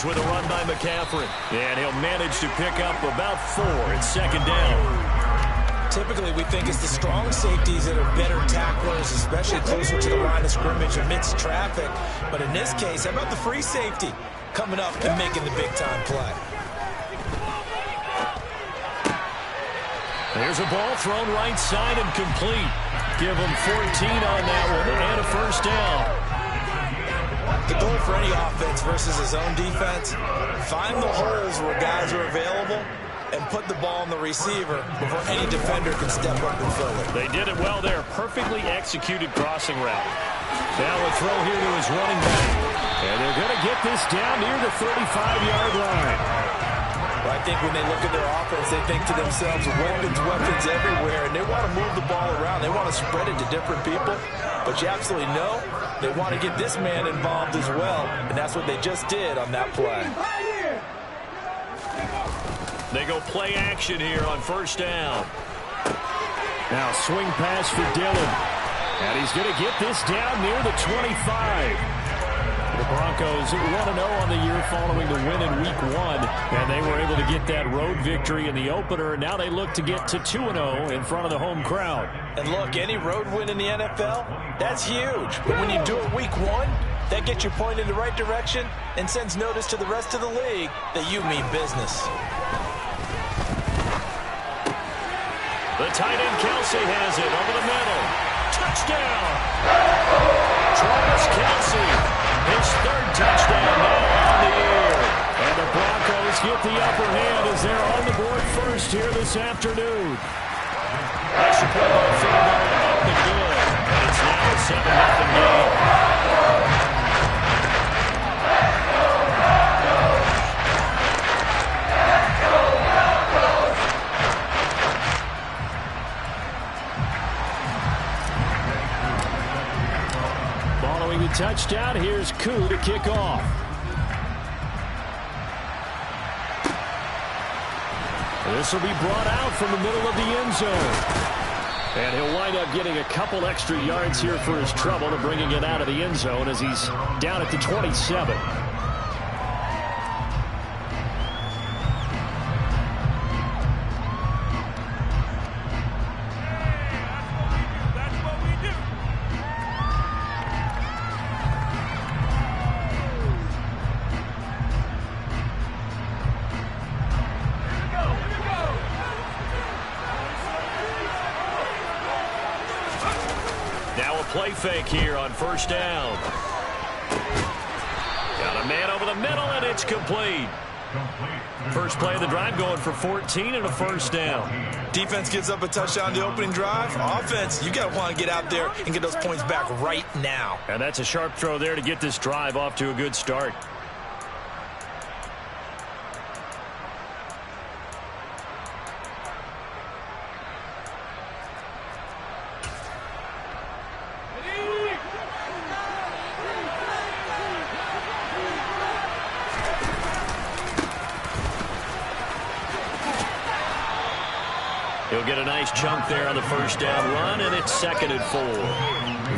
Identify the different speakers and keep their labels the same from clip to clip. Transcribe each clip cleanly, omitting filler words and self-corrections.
Speaker 1: challenge with a run by McCaffrey. And he'll manage to pick up about 4 at second down.
Speaker 2: Typically, we think it's the strong safeties that are better tacklers, especially closer to the line of scrimmage amidst traffic. But in this case, how about the free safety coming up and making the big-time play?
Speaker 1: There's a ball thrown right side and complete. Give him 14 on that one and a first down.
Speaker 2: The goal for any offense versus his own defense, find the holes where guys are available and put the ball on the receiver before any defender can step up and fill it.
Speaker 1: They did it well there. Perfectly executed crossing route. Now a throw here to his running back. And they're going to get this down near the 35-yard line.
Speaker 2: Well, I think when they look at their offense, they think to themselves, weapons everywhere, and they want to move the ball around. They want to spread it to different people. But you absolutely know they want to get this man involved as well, and that's what they just did on that play.
Speaker 1: They go play action here on first down. Now swing pass for Dillon. And he's going to get this down near the 25. The Broncos 1-0 on the year following the win in Week 1. And they were able to get that road victory in the opener. And now they look to get to 2-0 in front of the home crowd.
Speaker 2: And look, any road win in the NFL, that's huge. But when you do it Week 1, that gets you pointed in the right direction and sends notice to the rest of the league that you mean business.
Speaker 1: The tight end Kelsey has it over the middle. Touchdown! Travis Kelsey. His third touchdown now on the year. And the Broncos get the upper hand as they're on the board first here this afternoon. Extra point by field goal up and good. And it's now a 7-0 game. Following the touchdown, here's Koo to kick off. This will be brought out from the middle of the end zone. And he'll wind up getting a couple extra yards here for his trouble to bringing it out of the end zone as he's down at the 27. Play fake here on first down. Got a man over the middle, and it's complete. First play of the drive going for 14 and a first down.
Speaker 2: Defense gives up a touchdown the opening drive. Offense, you got to want to get out there and get those points back right now.
Speaker 1: And that's a sharp throw there to get this drive off to a good start. He'll get a nice chunk there on the first down run, and it's 2nd and 4.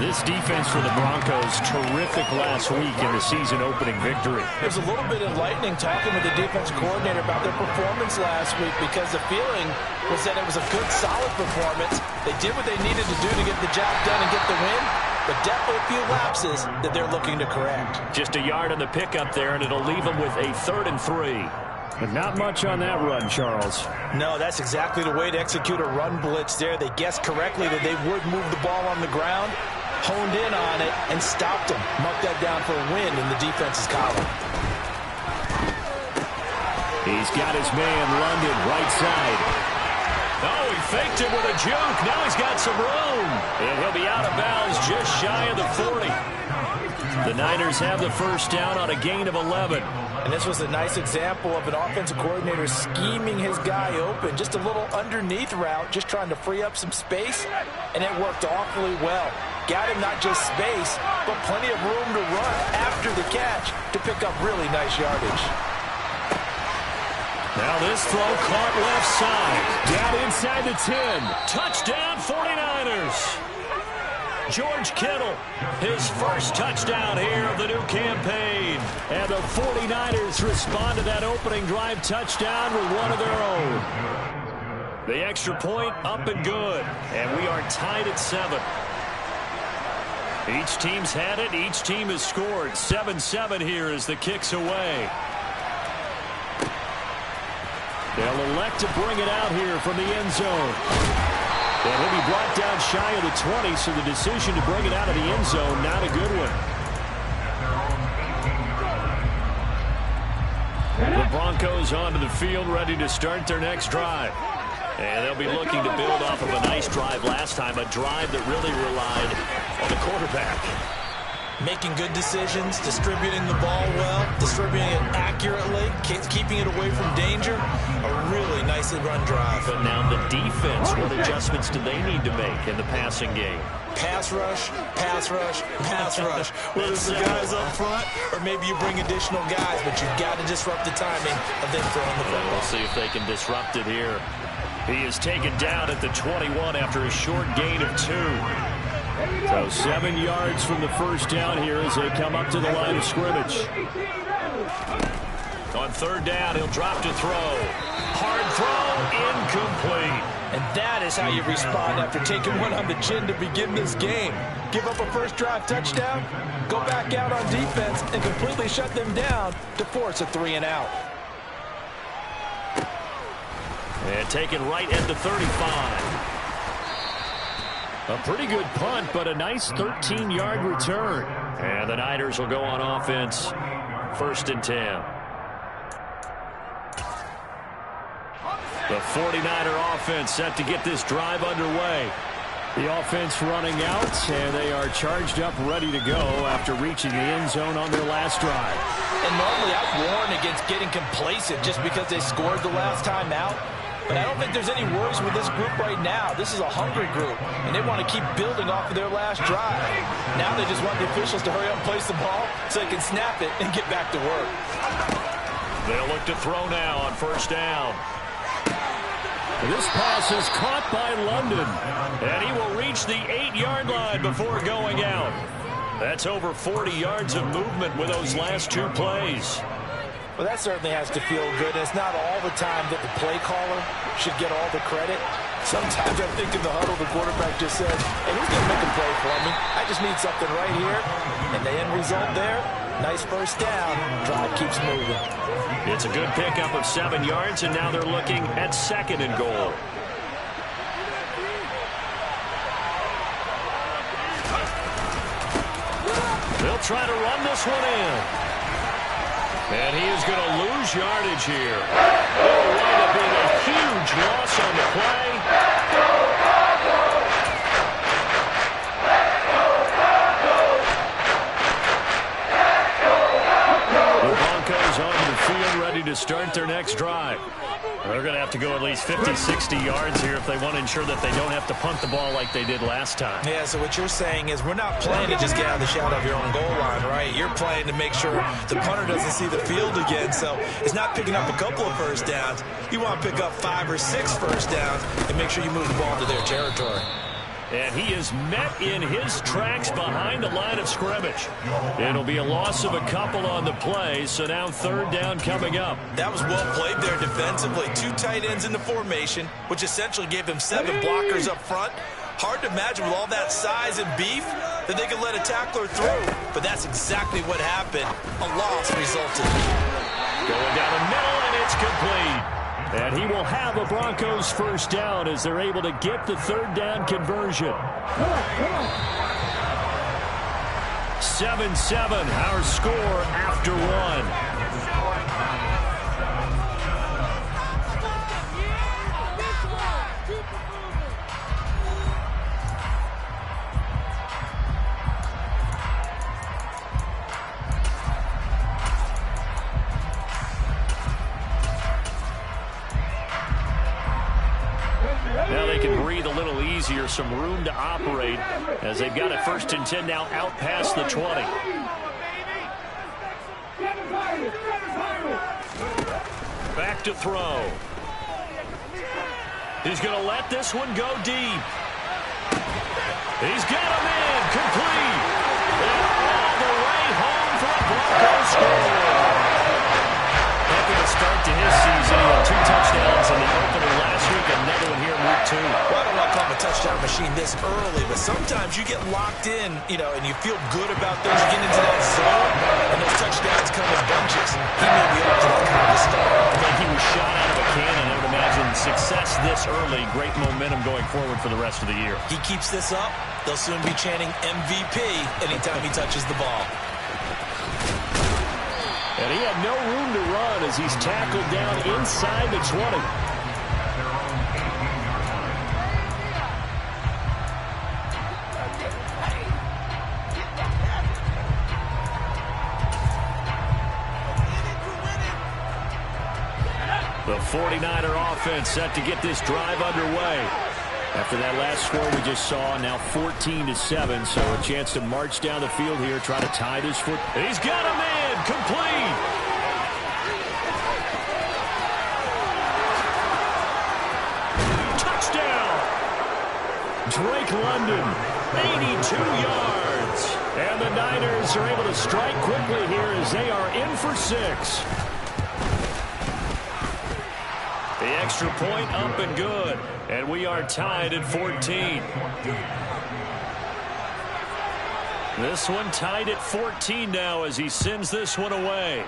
Speaker 1: This defense for the Broncos, terrific last week in the season-opening victory.
Speaker 2: It was a little bit enlightening talking with the defense coordinator about their performance last week because the feeling was that it was a good, solid performance. They did what they needed to do to get the job done and get the win, but definitely a few lapses that they're looking to correct.
Speaker 1: Just a yard on the pickup there, and it'll leave them with a 3rd and 3. But not much on that run, Charles.
Speaker 2: No, that's exactly the way to execute a run blitz there. They guessed correctly that they would move the ball on the ground, honed in on it, and stopped them. Mark that down for a win in the defense's column.
Speaker 1: He's got his man, London, right side. Oh, he faked it with a juke. Now he's got some room. And he'll be out of bounds just shy of the 40. The Niners have the first down on a gain of 11.
Speaker 2: And this was a nice example of an offensive coordinator scheming his guy open. Just a little underneath route, just trying to free up some space, and it worked awfully well. Got him not just space, but plenty of room to run after the catch to pick up really nice yardage.
Speaker 1: Now this throw caught left side. Down inside the 10. Touchdown 49ers. George Kittle, his first touchdown here of the new campaign. And the 49ers respond to that opening drive touchdown with one of their own. The extra point up and good. And we are tied at 7. Each team's had it. Each team has scored. 7-7 here as the kick's away. They'll elect to bring it out here from the end zone. And he'll be brought down shy of the 20, so the decision to bring it out of the end zone, not a good one. The Broncos onto the field, ready to start their next drive. And they'll be looking to build off of a nice drive last time, a drive that really relied on the quarterback.
Speaker 2: Making good decisions, distributing the ball well, distributing it accurately, keeping it away from danger. A really nicely run drive.
Speaker 1: But now the defense, what adjustments do they need to make in the passing game?
Speaker 2: Pass rush, pass rush, pass rush. Whether it's the guys up front or maybe you bring additional guys, but you've got to disrupt the timing of them throwing the football.
Speaker 1: We'll see if they can disrupt it here. He is taken down at the 21 after a short gain of 2. So 7 yards from the first down here as they come up to the line of scrimmage. On third down, he'll drop to throw. Hard throw, incomplete.
Speaker 2: And that is how you respond after taking one on the chin to begin this game. Give up a first drive touchdown, go back out on defense, and completely shut them down to force a 3-and-out.
Speaker 1: And taken right at the 35. A pretty good punt, but a nice 13-yard return. And the Niners will go on offense. 1st and 10. The 49er offense set to get this drive underway. The offense running out, and they are charged up, ready to go after reaching the end zone on their last drive.
Speaker 2: And normally I've warned against getting complacent just because they scored the last time out. But I don't think there's any worries with this group right now. This is a hungry group, and they want to keep building off of their last drive. Now they just want the officials to hurry up and place the ball so they can snap it and get back to work.
Speaker 1: They'll look to throw now on 1st down. This pass is caught by London, and he will reach the 8-yard line before going out. That's over 40 yards of movement with those last 2 plays.
Speaker 2: Well, that certainly has to feel good. It's not all the time that the play caller should get all the credit. Sometimes I think in the huddle, the quarterback just says, hey, who's going to make a play for me? I just need something right here. And the end result there, nice first down. Drive keeps moving.
Speaker 1: It's a good pickup of 7 yards, and now they're looking at 2nd and goal. They'll try to run this one in. And he is going to lose yardage here. It'll wind up being a huge loss on the play. The Broncos onto the field, ready to start their next drive. They're going to have to go at least 50, 60 yards here if they want to ensure that they don't have to punt the ball like they did last time.
Speaker 2: Yeah, so what you're saying is we're not playing to just get out of the shadow of your own goal line, right? You're playing to make sure the punter doesn't see the field again. So it's not picking up a couple of first downs. You want to pick up 5 or 6 first downs and make sure you move the ball to their territory.
Speaker 1: And he is met in his tracks behind the line of scrimmage. It'll be a loss of a couple on the play, so now 3rd down coming up.
Speaker 2: That was well played there defensively. 2 tight ends in the formation, which essentially gave them 7 blockers up front. Hard to imagine with all that size and beef that they could let a tackler through. But that's exactly what happened. A loss resulted.
Speaker 1: Going down the middle, and it's complete. And he will have a Broncos first down as they're able to get the 3rd down conversion. 7-7, our score after 1. Now they can breathe a little easier, some room to operate as they've got it 1st and 10 now out past the 20. Back to throw. He's going to let this one go deep. He's got him in, complete. And all the way home for a Broncos score. Heck of a start to his season. He had 2 touchdowns in the opener last week, another one here in week 2.
Speaker 2: Well, I don't want to call him a touchdown machine this early, but sometimes you get locked in, and you feel good about things. You get into that zone, and those touchdowns come in bunches. He may be up to that kind of start.
Speaker 1: I think he was shot out of a cannon. I would imagine success this early, great momentum going forward for the rest of the year.
Speaker 2: He keeps this up, they'll soon be chanting MVP anytime he touches the ball.
Speaker 1: And he had no room to run as he's tackled down inside the 20. The 49er offense set to get this drive underway. After that last score we just saw, now 14-7, so a chance to march down the field here, try to tie this foot. He's got him in, complete. Touchdown. Drake London, 82 yards. And the Niners are able to strike quickly here as they are in for 6. The extra point up and good. And we are tied at 14. This one tied at 14 now as he sends this one away.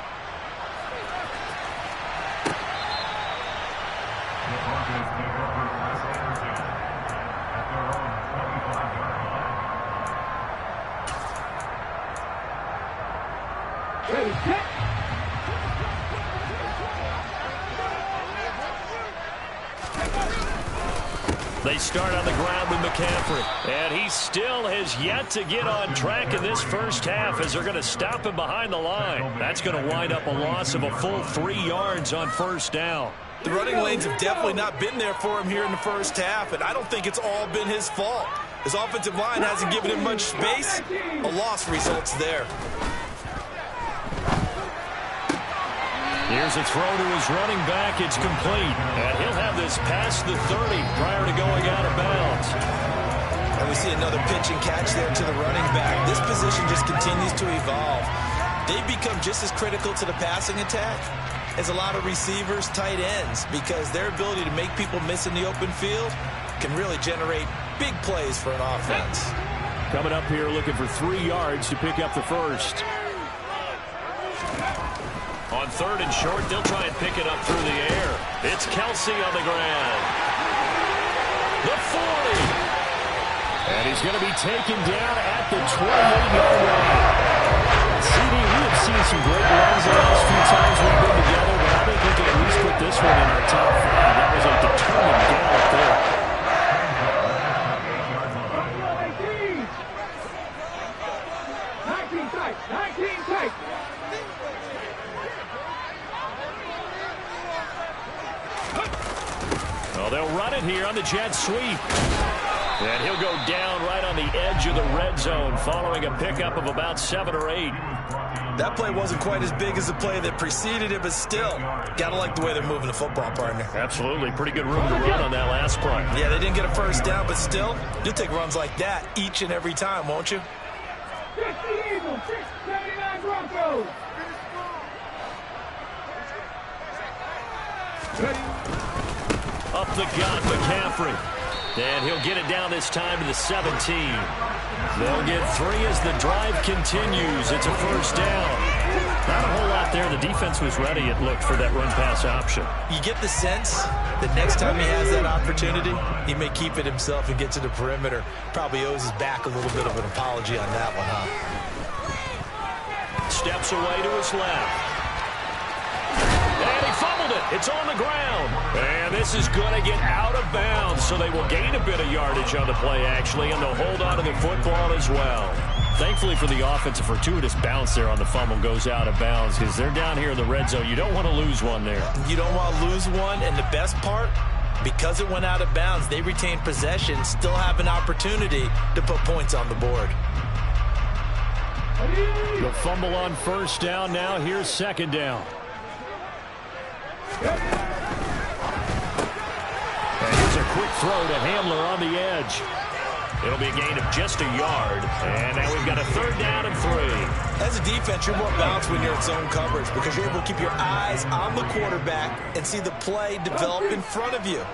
Speaker 1: They start on the ground with McCaffrey. And he still has yet to get on track in this first half as they're going to stop him behind the line. That's going to wind up a loss of a full 3 yards on first down.
Speaker 2: The running lanes have definitely not been there for him here in the first half, and I don't think it's all been his fault. His offensive line hasn't given him much space. A loss results there.
Speaker 1: Here's a throw to his running back. It's complete. And he'll have this past the 30 prior to going out of bounds.
Speaker 2: And we see another pitch and catch there to the running back. This position just continues to evolve. They've become just as critical to the passing attack as a lot of receivers, tight ends, because their ability to make people miss in the open field can really generate big plays for an offense.
Speaker 1: Coming up here looking for 3 yards to pick up the first. On 3rd and short, they'll try and pick it up through the air. It's Kelsey on the ground. The 40. And he's going to be taken down at the 28-yard line. CD, we have seen some great runs the last few times we've been together, but I think we can at least put this one in our top 5. That was a determined gallop there. Well, they'll run it here on the jet sweep. And he'll go down right on the edge of the red zone following a pickup of about 7 or 8.
Speaker 2: That play wasn't quite as big as the play that preceded it, but still, gotta like the way they're moving the football, partner.
Speaker 1: Absolutely. Pretty good room to run on that last play.
Speaker 2: Yeah, they didn't get a first down, but still, you'll take runs like that each and every time, won't you?
Speaker 3: 60 Eagles, 679 Broncos.
Speaker 1: Up the gut, McCaffrey. And he'll get it down this time to the 17. They'll get 3 as the drive continues. It's a first down. Not a whole lot there. The defense was ready, it looked, for that run-pass option.
Speaker 2: You get the sense that next time he has that opportunity, he may keep it himself and get to the perimeter. Probably owes his back a little bit of an apology on that one, huh?
Speaker 1: Steps away to his left. And he fumbled it. It's on the ground. And this is going to get out of bounds, so they will gain a bit of yardage on the play, actually, and they'll hold on to the football as well. Thankfully for the offense, a fortuitous bounce there on the fumble goes out of bounds because they're down here in the red zone. You don't want to lose one there.
Speaker 2: You don't want to lose one, and the best part, because it went out of bounds, they retain possession, still have an opportunity to put points on the board.
Speaker 1: The fumble on first down. Now here's second down. And here's a quick throw to Hamler on the edge. It'll be a gain of just a yard. And now we've got a 3rd down and 3.
Speaker 2: As a defense, you're more balanced when you're in zone coverage because you're able to keep your eyes on the quarterback and see the play develop in front of you.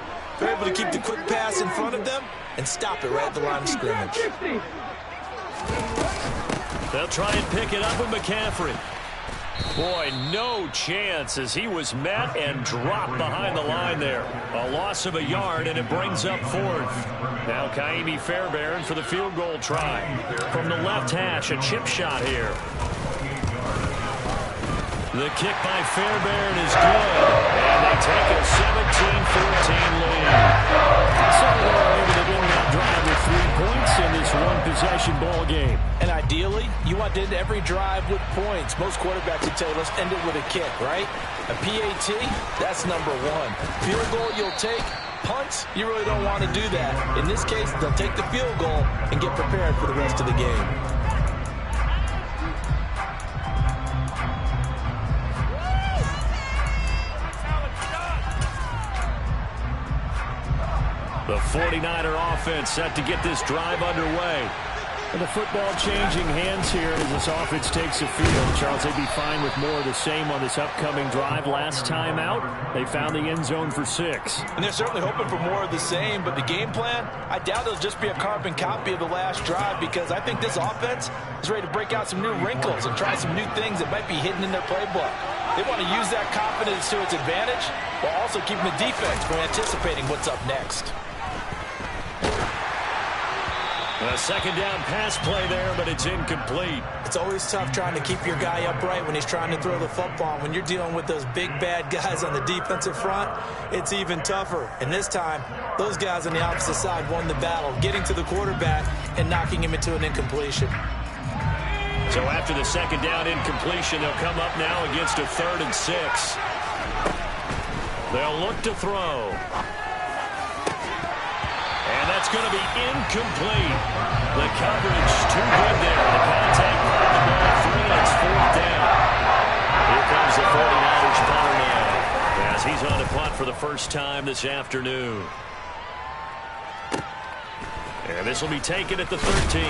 Speaker 2: You're able to keep the quick pass in front of them and stop it right at the line of scrimmage.
Speaker 1: They'll try and pick it up with McCaffrey. Boy, no chance as he was met and dropped behind the line there. A loss of a yard, and it brings up 4th. Now Kaimi Fairbairn for the field goal try. From the left hash, a chip shot here. The kick by Fairbairn is good, and they take a 17-14 lead. So they're able to win that drive with 3 points in this one-possession ball game.
Speaker 2: And ideally, you want to end every drive with points. Most quarterbacks would tell you, let's end it with a kick, right? A PAT, that's number 1. Field goal, you'll take. Punts, you really don't want to do that. In this case, they'll take the field goal and get prepared for the rest of the game.
Speaker 1: The 49er offense set to get this drive underway. And the football changing hands here as this offense takes the field. Charles, they'd be fine with more of the same on this upcoming drive. Last time out, they found the end zone for 6.
Speaker 2: And they're certainly hoping for more of the same, but the game plan, I doubt it'll just be a carbon copy of the last drive because I think this offense is ready to break out some new wrinkles and try some new things that might be hidden in their playbook. They want to use that confidence to its advantage while also keeping the defense from anticipating what's up next.
Speaker 1: A 2nd down pass play there, but it's incomplete.
Speaker 2: It's always tough trying to keep your guy upright when he's trying to throw the football. When you're dealing with those big, bad guys on the defensive front, it's even tougher. And this time, those guys on the opposite side won the battle, getting to the quarterback and knocking him into an incompletion.
Speaker 1: So after the 2nd down incompletion, they'll come up now against a 3rd and 6. They'll look to throw. And that's going to be incomplete. The coverage too good there. The contact on the ball 3, and it's 4th down. Here comes the 49ers punter now as he's on to punt for the first time this afternoon. And this will be taken at the 13.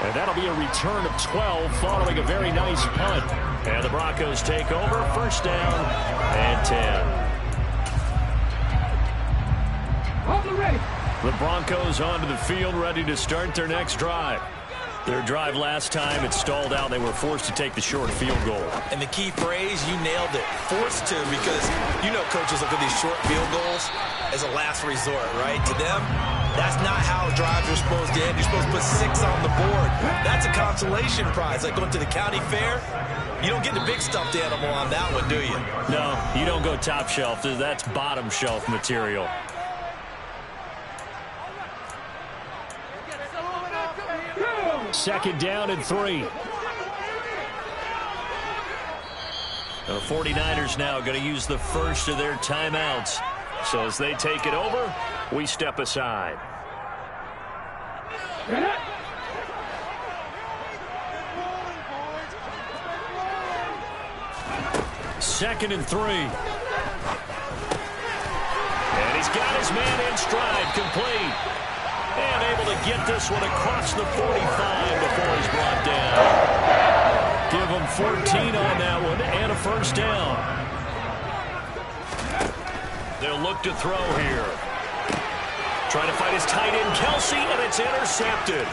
Speaker 1: And that'll be a return of 12 following a very nice punt. And the Broncos take over, 1st down and 10. The Broncos onto the field, ready to start their next drive. Their drive last time, it stalled out. They were forced to take the short field goal.
Speaker 2: And the key phrase, you nailed it, forced to, because you know coaches look at these short field goals as a last resort, right? To them, that's not how drives are supposed to end. You're supposed to put 6 on the board. That's a consolation prize, like going to the county fair. You don't get the big stuffed animal on that one, do you?
Speaker 1: No, you don't go top shelf. That's bottom shelf material. Second down and 3. The 49ers now going to use the first of their timeouts. So as they take it over, we step aside. Second and 3. And he's got his man in stride, complete. And able to get this one across the 45 before he's brought down. Give him 14 on that one and a 1st down. They'll look to throw here. Trying to fight his tight end, Kelsey, and it's intercepted.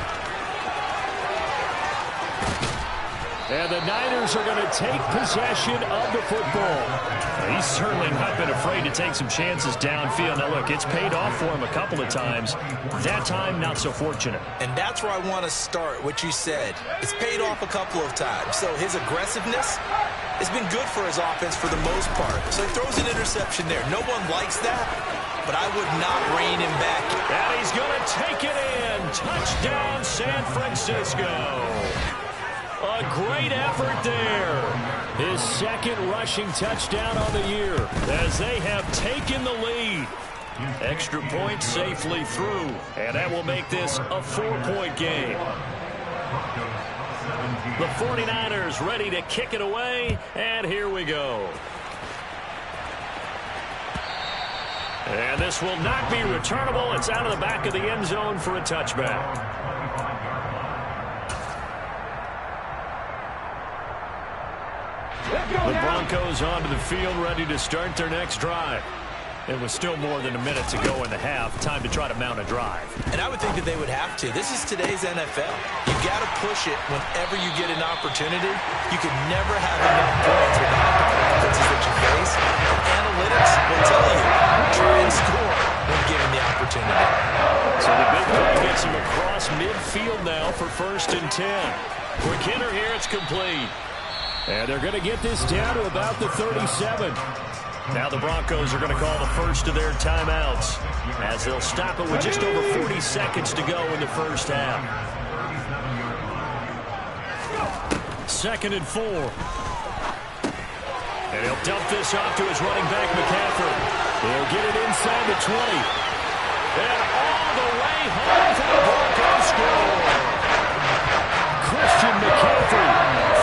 Speaker 1: And the Niners are going to take possession of the football. He's certainly not been afraid to take some chances downfield. Now, look, it's paid off for him a couple of times. That time, not so fortunate.
Speaker 2: And that's where I want to start, what you said. It's paid off a couple of times. So his aggressiveness has been good for his offense for the most part. So he throws an interception there. No one likes that, but I would not rein him back.
Speaker 1: And he's going to take it in. Touchdown, San Francisco. A great effort there. His 2nd rushing touchdown on the year as they have taken the lead. Extra point safely through, and that will make this a 4-point game. The 49ers ready to kick it away, and here we go. And this will not be returnable. It's out of the back of the end zone for a touchback. The Broncos onto the field, ready to start their next drive. It was still more than a minute to go in the half. Time to try to mount a drive.
Speaker 2: And I would think that they would have to. This is today's NFL. You got to push it whenever you get an opportunity. You can never have enough points without the defenses that you face. Analytics will tell you, try and score when given the opportunity.
Speaker 1: So the big play gets him across midfield now for 1st and 10. Quick hitter here, it's complete. And they're going to get this down to about the 37. Now the Broncos are going to call the first of their timeouts as they'll stop it with just over 40 seconds to go in the first half. 2nd and 4. And he'll dump this off to his running back, McCaffrey. He'll get it inside the 20. And all the way home for the Broncos score. Christian McCaffrey,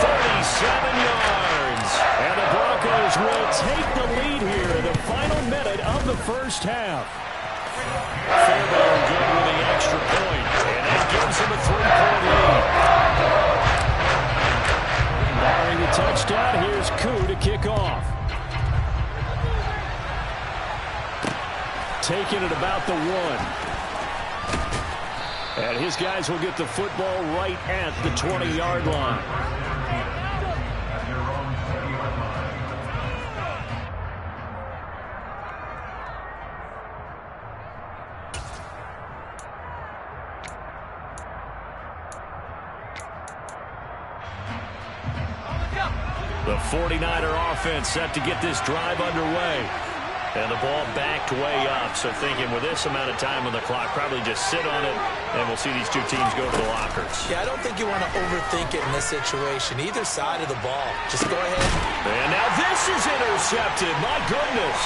Speaker 1: 37 yards. And the Broncos will take the lead here in the final minute of the first half. Fairbairn good with the extra point, and that gives him a 3-point lead. Barring the touchdown, here's Koo to kick off. Taking it about the 1. And his guys will get the football right at the 20-yard line. The 49er offense set to get this drive underway. And the ball backed way up. So thinking with this amount of time on the clock, probably just sit on it, and we'll see these two teams go to the lockers.
Speaker 2: Yeah, I don't think you want to overthink it in this situation. Either side of the ball. Just go ahead.
Speaker 1: And now this is intercepted. My goodness.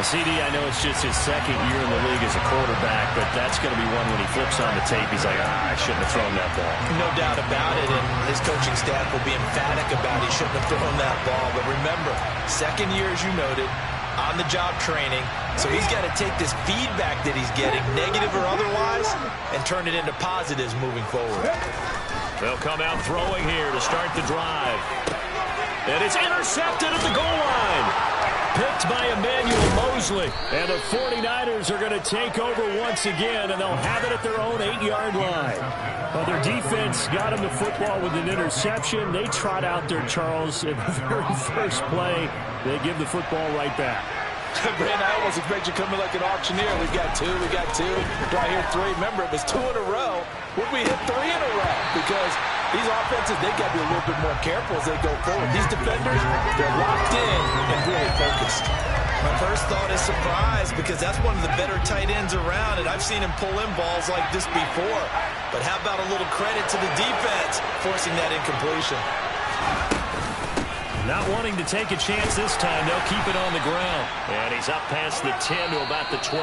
Speaker 1: CD, I know it's just his 2nd year in the league as a quarterback, but that's going to be one when he flips on the tape. He's like, I shouldn't have thrown that ball.
Speaker 2: No doubt about it, and his coaching staff will be emphatic about he shouldn't have thrown that ball. But remember, 2nd year, as you noted, on-the-job training, so he's got to take this feedback that he's getting, negative or otherwise, and turn it into positives moving forward.
Speaker 1: They'll come out throwing here to start the drive. And it's intercepted at the goal line. Picked by Emmanuel Mosley. And the 49ers are going to take over once again, and they'll have it at their own 8-yard line. Well, their defense got him the football with an interception. They trot out there, Charles, in the very first play. They give the football right back.
Speaker 2: Brand, I almost expect you to come in like an auctioneer. We've got 2, we got 2. Do I hear 3? Remember, it was 2 in a row. Would we hit 3 in a row? Because these offenses, they got to be a little bit more careful as they go forward. These defenders, they're locked in and really focused. My first thought is surprise, because that's one of the better tight ends around, and I've seen him pull in balls like this before. But how about a little credit to the defense forcing that incompletion?
Speaker 1: Not wanting to take a chance this time, they'll keep it on the ground. And he's up past the 10 to about the 12.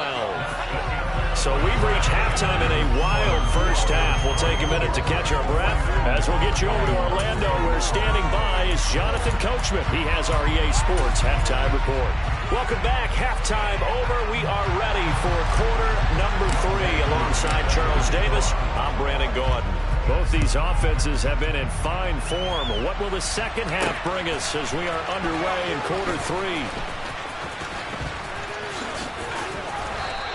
Speaker 1: So we've reached halftime in a wild first half. We'll take a minute to catch our breath as we'll get you over to Orlando, where standing by is Jonathan Coachman. He has our EA Sports Halftime Report. Welcome back. Halftime over. We are ready for quarter number 3 alongside Charles Davis. I'm Brandon Gordon. Both these offenses have been in fine form. What will the second half bring us as we are underway in quarter 3?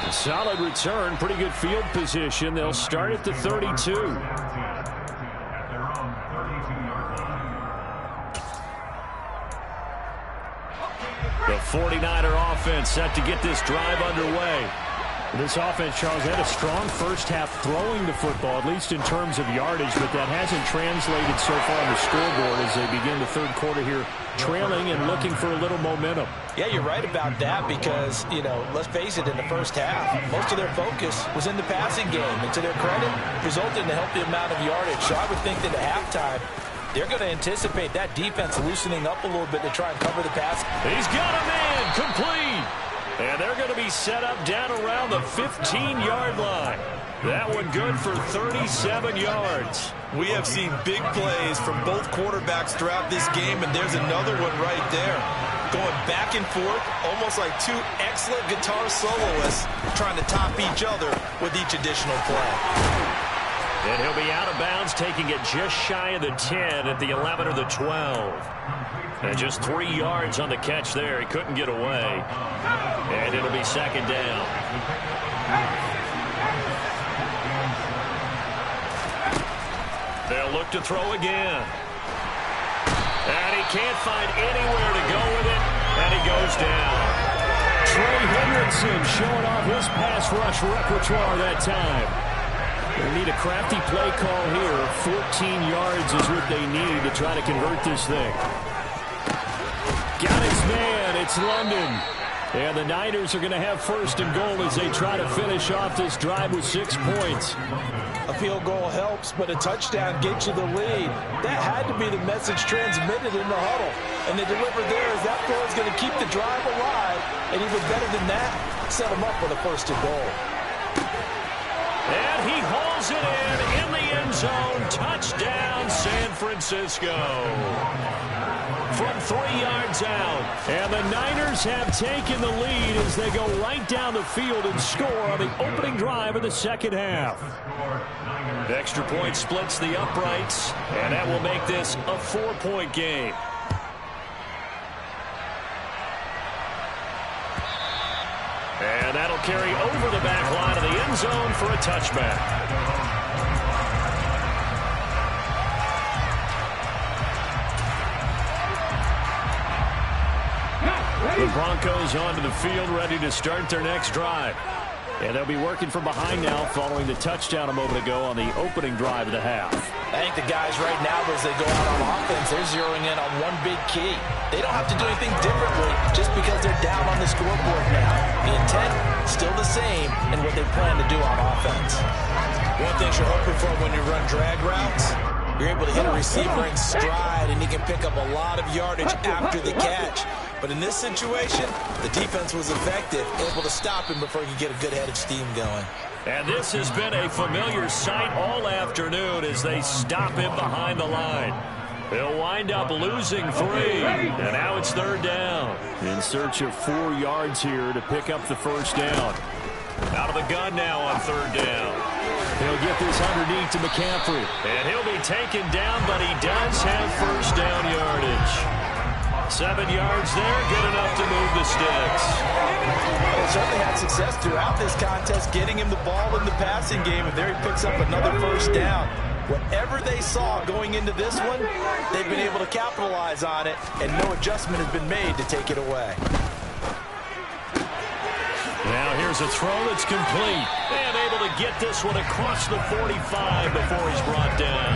Speaker 1: A solid return, pretty good field position. They'll start at the 32. The 49er offense set to get this drive underway. This offense, Charles, had a strong first half throwing the football, at least in terms of yardage, but that hasn't translated so far on the scoreboard as they begin the third quarter here, trailing and looking for a little momentum.
Speaker 2: Yeah, you're right about that because, you know, let's face it, in the first half, most of their focus was in the passing game, and to their credit, resulted in a healthy amount of yardage. So I would think that at halftime, they're going to anticipate that defense loosening up a little bit to try and cover the pass.
Speaker 1: He's got a man, complete. And they're going to be set up down around the 15-yard line. That one good for 37 yards.
Speaker 2: We have seen big plays from both quarterbacks throughout this game, and there's another one right there. Going back and forth, almost like two excellent guitar soloists trying to top each other with each additional play.
Speaker 1: And he'll be out of bounds, taking it just shy of the 10 at the 11 or the 12. And just 3 yards on the catch there. He couldn't get away. And it'll be second down. They'll look to throw again. And he can't find anywhere to go with it. And he goes down.
Speaker 4: Trey Hendrickson showing off his pass rush repertoire that time. They need a crafty play call here. 14 yards is what they need to try to convert this thing. Got his man. It's London. And the Niners are going to have first and goal as they try to finish off this drive with 6 points.
Speaker 2: A field goal helps, but a touchdown gets you the lead. That had to be the message transmitted in the huddle. And they delivered there as that throw is going to keep the drive alive. And even better than that, set them up with a first and goal.
Speaker 1: And he hauls it in the end zone. Touchdown, San Francisco. From 3 yards out. And the Niners have taken the lead as they go right down the field and score on the opening drive of the second half. The extra point splits the uprights, and that will make this a 4-point game. And that'll carry over the back line of the end zone for a touchback. The Broncos onto the field, ready to start their next drive. And they'll be working from behind now following the touchdown a moment ago on the opening drive of the half.
Speaker 2: I think the guys right now, as they go out on offense, they're zeroing in on one big key. They don't have to do anything differently just because they're down on the scoreboard now. The intent, still the same in what they plan to do on offense. One thing you're hoping for when you run drag routes, you're able to hit a receiver in stride, and he can pick up a lot of yardage after the catch. But in this situation, the defense was effective, able to stop him before he could get a good head of steam going.
Speaker 1: And this has been a familiar sight all afternoon as they stop him behind the line. They'll wind up losing 3, and now it's third down.
Speaker 4: In search of 4 yards here to pick up the first down.
Speaker 1: Out of the gun now on third down.
Speaker 4: He'll get this underneath to McCaffrey.
Speaker 1: And he'll be taken down, but he does have first down yardage. 7 yards there, good enough to move the sticks.
Speaker 2: Well, they certainly had success throughout this contest, getting him the ball in the passing game, and there he picks up another first down. Whatever they saw going into this one, they've been able to capitalize on it, and no adjustment has been made to take it away.
Speaker 1: Now here's a throw that's complete, and able to get this one across the 45 before he's brought down.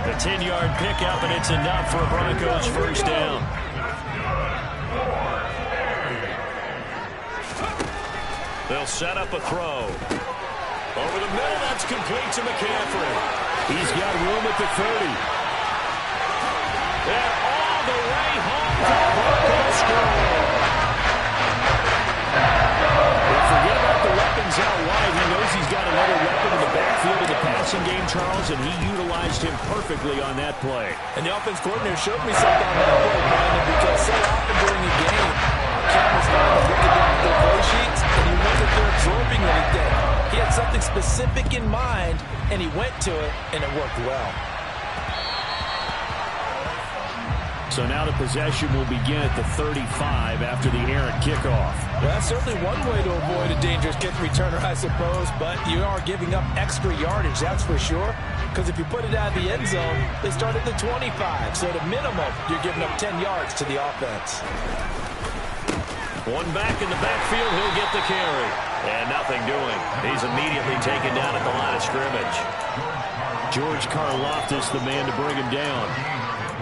Speaker 1: A 10-yard pickup, and it's enough for a Broncos first down. They'll set up a throw. Over the middle, that's complete to McCaffrey.
Speaker 4: He's got room at the 30.
Speaker 1: And all the way home for the Broncos score.
Speaker 4: Well, forget about the weapons out wide. He knows he's got another weapon in the backfield of the passing game, Charles, and he utilized him perfectly on that play.
Speaker 2: And the offense coordinator showed me something on that play, Brandon, because so often during a game, cameras are looking down at their play sheets, and you wonder if they're absorbing anything. He had something specific in mind, and he went to it, and it worked well.
Speaker 4: So now the possession will begin at the 35 after the errant kickoff.
Speaker 2: Well, that's certainly one way to avoid a dangerous kick returner, I suppose, but you are giving up extra yardage, that's for sure. Because if you put it out of the end zone, they start at the 25. So at a minimum, you're giving up 10 yards to the offense.
Speaker 1: One back in the backfield, he'll get the carry. And nothing doing. He's immediately taken down at the line of scrimmage.
Speaker 4: George Karlaftis, the man to bring him down.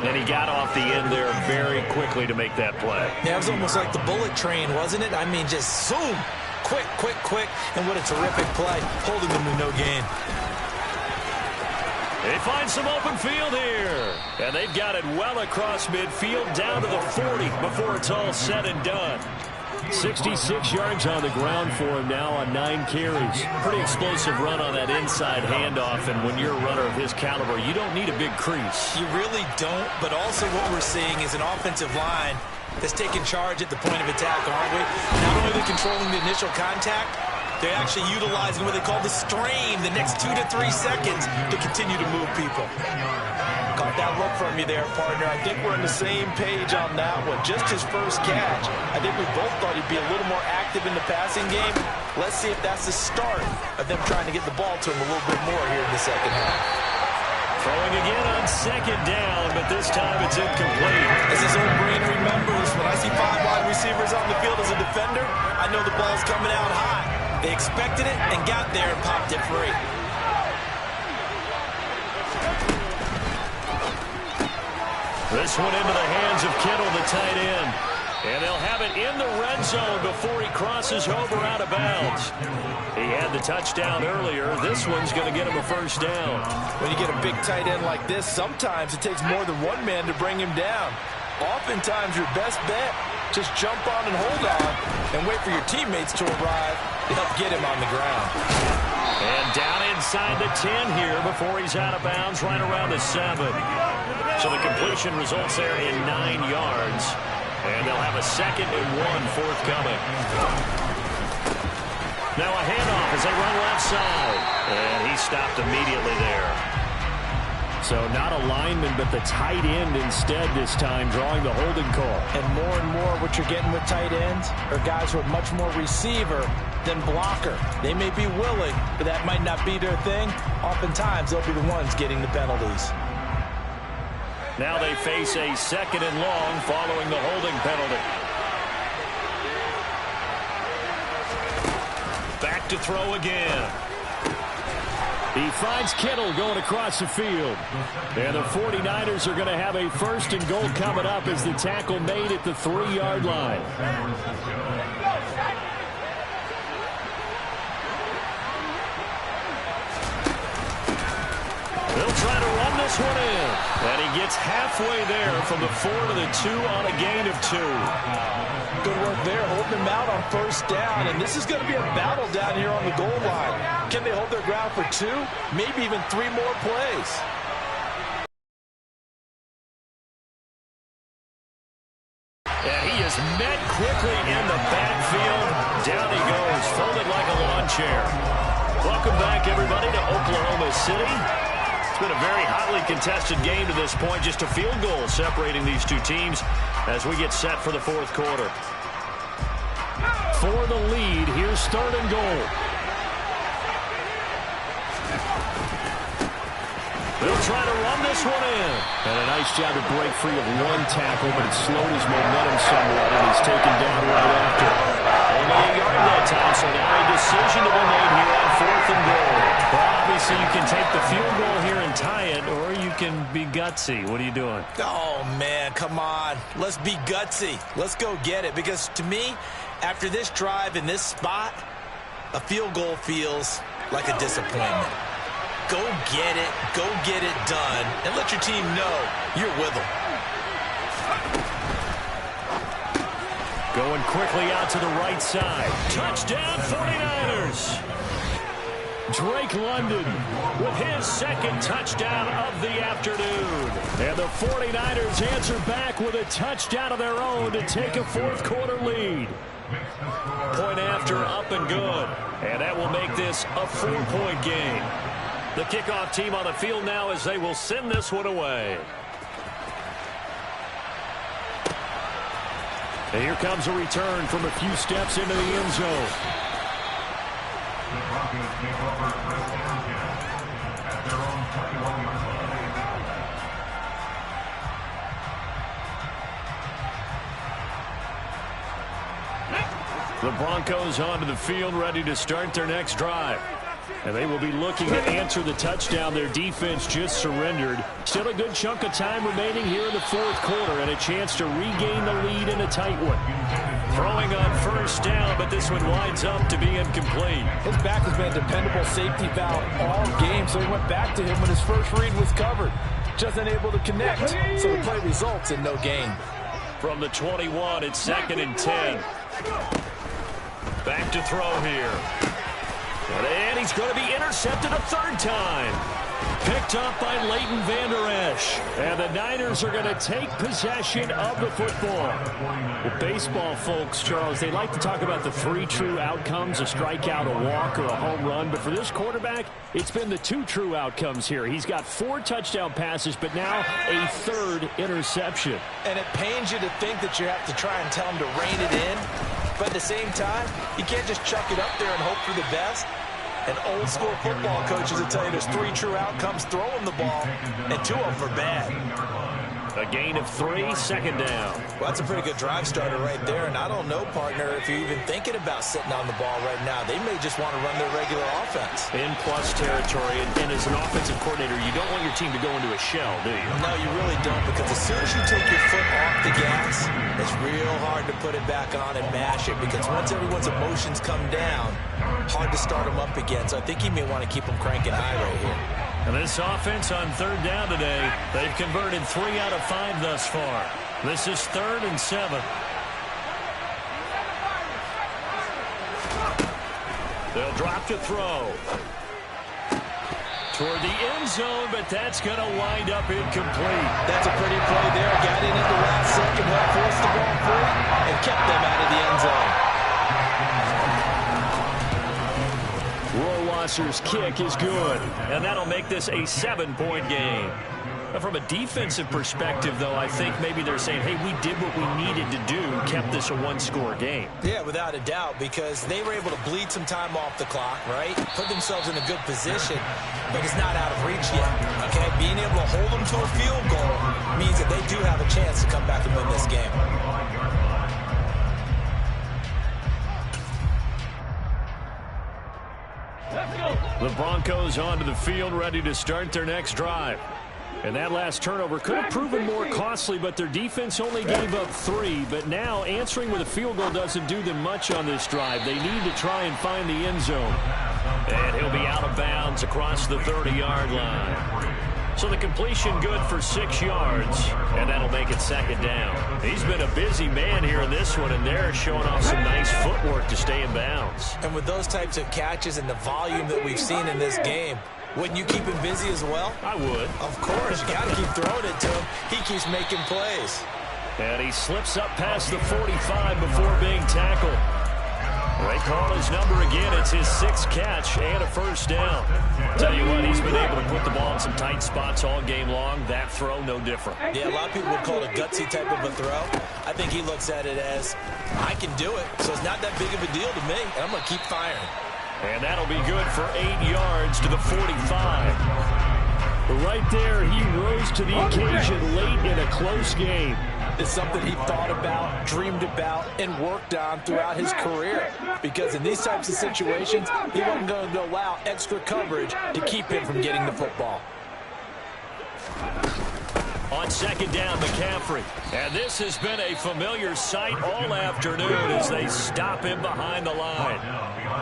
Speaker 1: And he got off the end there very quickly to make that play.
Speaker 2: Yeah, it was almost like the bullet train, wasn't it? I mean, just zoom. Quick, quick, quick. And what a terrific play, holding them to no gain.
Speaker 1: They find some open field here. And they've got it well across midfield, down to the 40 before it's all said and done.
Speaker 4: 66 yards on the ground for him now on 9 carries.
Speaker 1: Pretty explosive run on that inside handoff, and when you're a runner of his caliber, you don't need a big crease.
Speaker 2: You really don't, but also what we're seeing is an offensive line that's taking charge at the point of attack, aren't we? Not only are they controlling the initial contact, they're actually utilizing what they call the strain the next 2 to 3 seconds to continue to move people. Caught that look from you there, partner. I think we're on the same page on that one. Just his first catch. I think we both thought he'd be a little more active in the passing game. Let's see if that's the start of them trying to get the ball to him a little bit more here in the second half.
Speaker 1: Throwing again on second down, but this time it's incomplete.
Speaker 2: As his old brain remembers, when I see 5 wide receivers on the field as a defender, I know the ball's coming out high. They expected it and got there and popped it free.
Speaker 1: This one into the hands of Kittle, the tight end. And they'll have it in the red zone before he crosses over out of bounds. He had the touchdown earlier. This one's going to get him a first down.
Speaker 2: When you get a big tight end like this, sometimes it takes more than one man to bring him down. Oftentimes, your best bet, just jump on and hold on and wait for your teammates to arrive to help get him on the ground.
Speaker 1: And down inside the 10 here before he's out of bounds, right around the 7. So the completion results there in 9 yards. And they'll have a 2nd and 1 forthcoming. Now a handoff as they run left side. And he stopped immediately there.
Speaker 4: So not a lineman, but the tight end instead this time, drawing the holding call.
Speaker 2: And more what you're getting with tight ends are guys who are much more receiver than blocker. They may be willing, but that might not be their thing. Oftentimes, they'll be the ones getting the penalties.
Speaker 1: Now they face a 2nd and long following the holding penalty. Back to throw again.
Speaker 4: He finds Kittle going across the field. And the 49ers are going to have a 1st and goal coming up as the tackle made at the 3-yard line.
Speaker 1: They'll try to run this one in. And he gets halfway there from the 4 to the 2 on a gain of 2.
Speaker 2: Good work there, holding them out on 1st down. And this is going to be a battle down here on the goal line. Can they hold their ground for 2? Maybe even 3 more plays.
Speaker 1: And he is met quickly in the backfield. Down he goes, folded like a lawn chair. Welcome back, everybody, to Oklahoma City. It's been a very hotly contested game to this point. Just a field goal separating these two teams as we get set for the 4th quarter.
Speaker 4: For the lead, here's 3rd and goal.
Speaker 1: They'll try to run this one in.
Speaker 4: And a nice job to break free of 1 tackle, but it slowed his momentum somewhat, and he's taken down right after.
Speaker 1: Only a yard that time, so now a decision to be made here on 4th and goal. Well, obviously you can take the field goal here and tie it, or you can be gutsy. What are you doing?
Speaker 2: Oh, man, come on. Let's be gutsy. Let's go get it. Because to me, after this drive in this spot, a field goal feels like a disappointment. Go get it done, and let your team know you're with them.
Speaker 1: Going quickly out to the right side. Touchdown, 49ers.
Speaker 4: Drake London with his 2nd touchdown of the afternoon. And the 49ers answer back with a touchdown of their own to take a 4th quarter lead.
Speaker 1: Point after, up and good. And that will make this a 4-point game. The kickoff team on the field now as they will send this one away.
Speaker 4: And here comes a return from a few steps into the end zone. The Broncos onto the field, ready to start their next drive. And they will be looking to answer the touchdown their defense just surrendered. Still a good chunk of time remaining here in the 4th quarter and a chance to regain the lead in a tight one.
Speaker 1: Throwing on 1st down, but this one winds up to be incomplete.
Speaker 2: His back has been a dependable safety valve all game, so he went back to him when his first read was covered. Just unable to connect, so the play results in no gain.
Speaker 1: From the 21, it's 2nd and 10. Back to throw here. And he's going to be intercepted a third time. Picked up by Leighton Vander Esch. And the Niners are going to take possession of the football.
Speaker 4: Well, baseball folks, Charles, they like to talk about the three true outcomes, a strikeout, a walk, or a home run. But for this quarterback, it's been the two true outcomes here. He's got 4 touchdown passes, but now a third interception.
Speaker 2: And it pains you to think that you have to try and tell him to rein it in. But at the same time, you can't just chuck it up there and hope for the best. And old-school football coaches will tell you there's 3 true outcomes throwing the ball, and 2 of them are bad.
Speaker 1: A gain of 3, second down.
Speaker 2: Well, that's a pretty good drive starter right there. And I don't know, partner, if you're even thinking about sitting on the ball right now. They may just want to run their regular offense.
Speaker 1: In plus territory, and as an offensive coordinator, you don't want your team to go into a shell, do you?
Speaker 2: No, you really don't, because as soon as you take your foot off the gas, it's real hard to put it back on and mash it, because once everyone's emotions come down, hard to start them up again. So I think you may want to keep them cranking high right here.
Speaker 1: And this offense on third down today, they've converted 3 out of 5 thus far. This is 3rd and 7. They'll drop to throw. Toward the end zone, but that's going to wind up incomplete.
Speaker 2: That's a pretty play there. Got in at the last second, helped force the ball free, and kept them out of the end zone.
Speaker 1: Wasser's kick is good, and that'll make this a 7-point game. From a defensive perspective, though, I think maybe they're saying, hey, we did what we needed to do, kept this a 1-score game.
Speaker 2: Yeah, without a doubt, because they were able to bleed some time off the clock, right? Put themselves in a good position, but it's not out of reach yet, okay? Being able to hold them to a field goal means that they do have a chance to come back and win this game.
Speaker 1: The Broncos onto the field, ready to start their next drive. And that last turnover could have proven more costly, but their defense only gave up 3. But now answering with a field goal doesn't do them much on this drive. They need to try and find the end zone. And he'll be out of bounds across the 30-yard line. So the completion good for 6 yards, and that'll make it 2nd down. He's been a busy man here in this one, and they're showing off some nice footwork to stay in bounds.
Speaker 2: And with those types of catches and the volume that we've seen in this game, wouldn't you keep him busy as well?
Speaker 1: I would.
Speaker 2: Of course. You got to keep throwing it to him. He keeps making plays.
Speaker 1: And he slips up past the 45 before being tackled. They call his number again. It's his 6th catch and a first down. Tell you what, he's been able to put the ball in some tight spots all game long. That throw, no different.
Speaker 2: Yeah, a lot of people would call it a gutsy type of a throw. I think he looks at it as, I can do it, so it's not that big of a deal to me, and I'm going to keep firing.
Speaker 1: And that'll be good for 8 yards to the 45.
Speaker 4: Right there, he rose to the occasion late in a close game.
Speaker 2: It's something he thought about, dreamed about, and worked on throughout his career. Because in these types of situations, he wasn't going to allow extra coverage to keep him from getting the football.
Speaker 1: On 2nd down, McCaffrey. And this has been a familiar sight all afternoon as they stop him behind the line.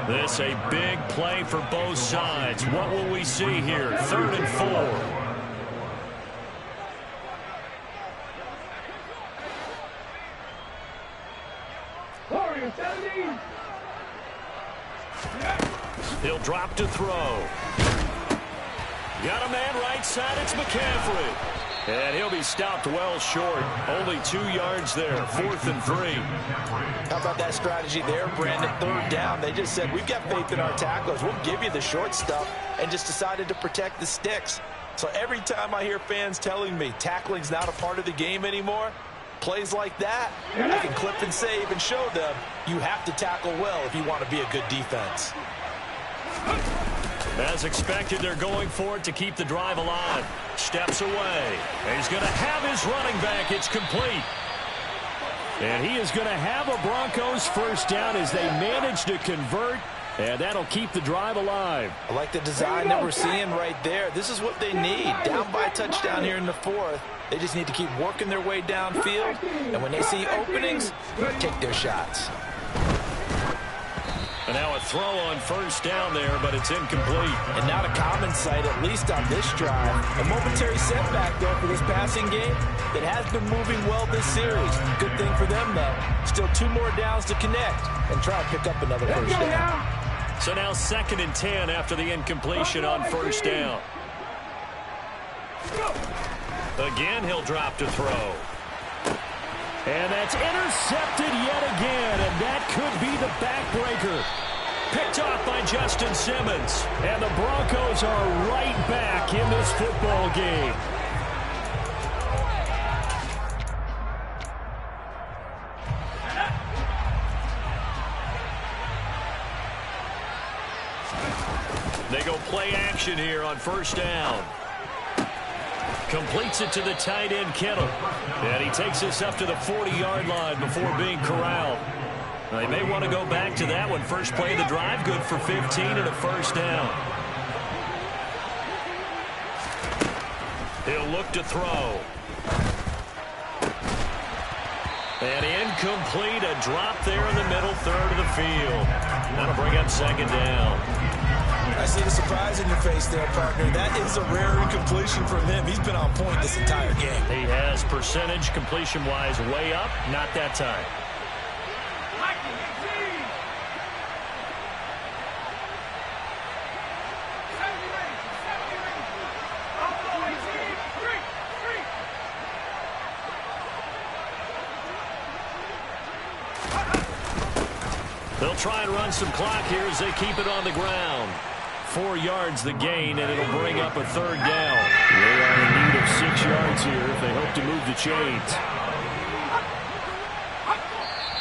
Speaker 1: This a big play for both sides. What will we see here? 3rd and 4. He'll drop to throw. Got a man right side. It's McCaffrey. And he'll be stopped well short. Only 2 yards there. 4th and 3.
Speaker 2: How about that strategy there, Brandon? 3rd down. They just said, we've got faith in our tacklers. We'll give you the short stuff, and just decided to protect the sticks. So every time I hear fans telling me tackling's not a part of the game anymore, plays like that, I can clip and save and show them you have to tackle well if you want to be a good defense.
Speaker 1: As expected, they're going for it to keep the drive alive. Steps away. He's going to have his running back. It's complete. And he is going to have a Broncos first down as they manage to convert, and that'll keep the drive alive.
Speaker 2: I like the design that we're seeing right there. This is what they need. Down by a touchdown here in the 4th. They just need to keep working their way downfield, and when they see openings, take their shots.
Speaker 1: And now a throw on first down there, but it's incomplete.
Speaker 2: And not a common sight, at least on this drive. A momentary setback, though, for this passing game. that has been moving well this series. Good thing for them, though. Still 2 more downs to connect and try and pick up another first down.
Speaker 1: So now 2nd and 10 after the incompletion on first down. Again, he'll drop to throw.
Speaker 4: And that's intercepted yet again, and that could be the backbreaker.
Speaker 1: Picked off by Justin Simmons.
Speaker 4: And the Broncos are right back in this football game.
Speaker 1: They go play action here on first down. Completes it to the tight end, Kittle. And he takes this up to the 40-yard line before being corralled. They may want to go back to that one. First play of the drive, good for 15 and a first down. He'll look to throw. And incomplete, a drop there in the middle third of the field. That'll bring up 2nd down.
Speaker 2: I see the surprise in your face there, partner. That is a rare incompletion from him. He's been on point this entire game.
Speaker 1: He has percentage completion-wise way up, not that time. They'll try and run some clock here as they keep it on the ground. 4 yards the gain, and it'll bring up a 3rd down.
Speaker 4: They are in need of 6 yards here if they hope to move the chains.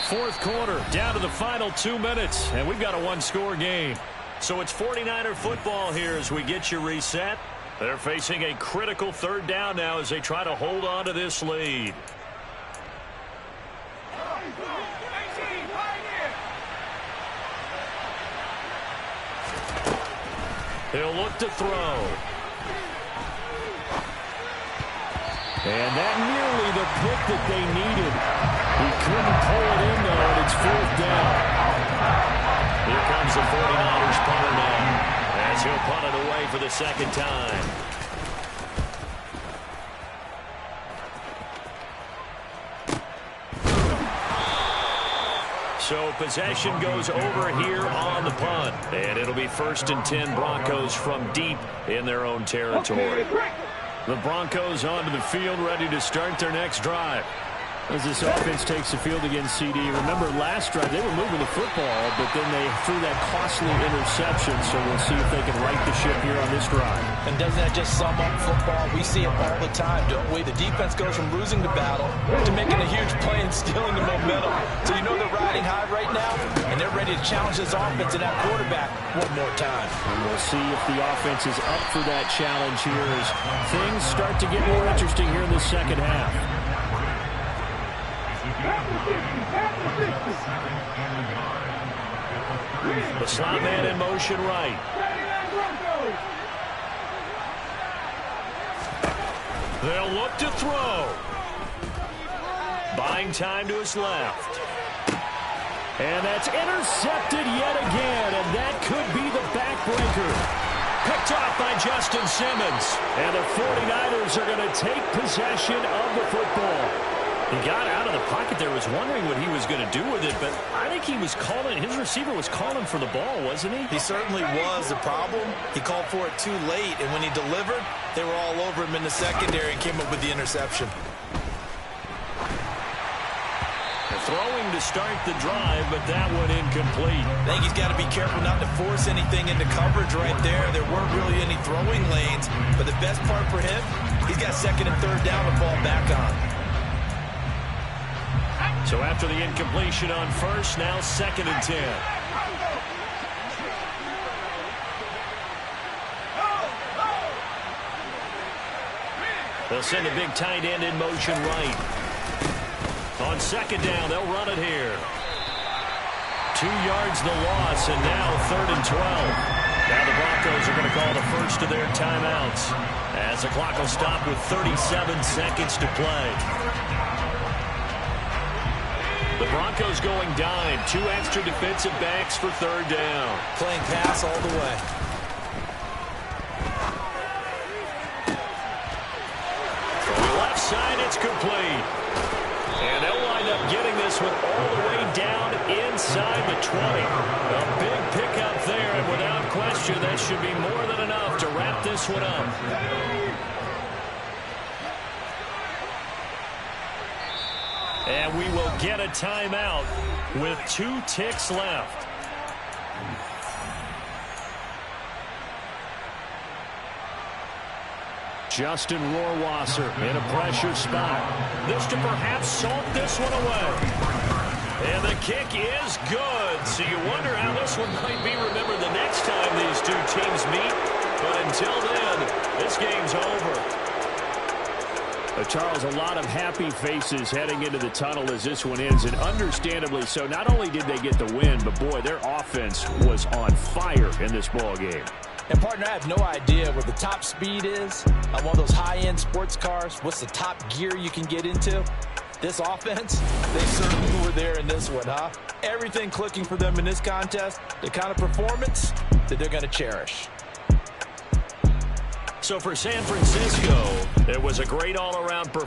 Speaker 1: 4th quarter, down to the final 2 minutes, and we've got a 1-score game. So it's 49er football here as we get you reset. They're facing a critical 3rd down now as they try to hold on to this lead. He'll look to throw.
Speaker 4: And that nearly the pick that they needed. He couldn't pull it in, though, and it's 4th down.
Speaker 1: Here comes the 49ers punter now, as he'll punt it away for the 2nd time. So possession goes over here on the punt. And it'll be 1st and 10 Broncos from deep in their own territory. The Broncos onto the field ready to start their next drive.
Speaker 4: As this offense takes the field against CD, remember last drive they were moving the football, but then they threw that costly interception, so we'll see if they can right the ship here on this drive.
Speaker 2: And doesn't that just sum up football? We see it all the time, don't we? The defense goes from losing the battle to making a huge play and stealing the momentum. So you know they're riding high right now, and they're ready to challenge this offense and that quarterback one more time.
Speaker 4: And we'll see if the offense is up for that challenge here as things start to get more interesting here in the 2nd half.
Speaker 1: The slot man in motion right. They'll look to throw. Buying time to his left.
Speaker 4: And that's intercepted yet again, and that could be the backbreaker.
Speaker 1: Picked off by Justin Simmons.
Speaker 4: And the 49ers are going to take possession of the football.
Speaker 1: He got out of the pocket there, was wondering what he was going to do with it, but I think he was calling, his receiver was calling for the ball, wasn't he?
Speaker 2: He certainly was. The problem, he called for it too late, and when he delivered, they were all over him in the secondary and came up with the interception.
Speaker 1: Throwing to start the drive, but that one incomplete.
Speaker 2: I think he's got to be careful not to force anything into coverage right there. There weren't really any throwing lanes, but the best part for him, he's got 2nd and 3rd down to fall back on.
Speaker 1: So after the incompletion on first, now 2nd and 10. They'll send a big tight end in motion right. On 2nd down, they'll run it here. 2 yards the loss, and now 3rd and 12. Now the Broncos are going to call the first of their timeouts as the clock will stop with 37 seconds to play. The Broncos going dime. 2 extra defensive backs for 3rd down.
Speaker 2: Playing pass all the way.
Speaker 1: From the left side, it's is complete. And they'll wind up getting this one all the way down inside the 20. A big pickup there, and without question, that should be more than enough to wrap this one up. And we will get a timeout with 2 ticks left.
Speaker 4: Justin Rohrwasser in a pressure spot.
Speaker 1: This to perhaps salt this one away. And the kick is good. So you wonder how this one might be remembered the next time these two teams meet. But until then, this game's over.
Speaker 4: Charles, a lot of happy faces heading into the tunnel as this one ends, and understandably so. Not only did they get the win, but boy, their offense was on fire in this ball game.
Speaker 2: And, partner, I have no idea what the top speed is on one of those high-end sports cars. What's the top gear you can get into? This offense, they certainly were there in this one, huh? Everything clicking for them in this contest, the kind of performance that they're going to cherish.
Speaker 1: So for San Francisco, it was a great all-around performance.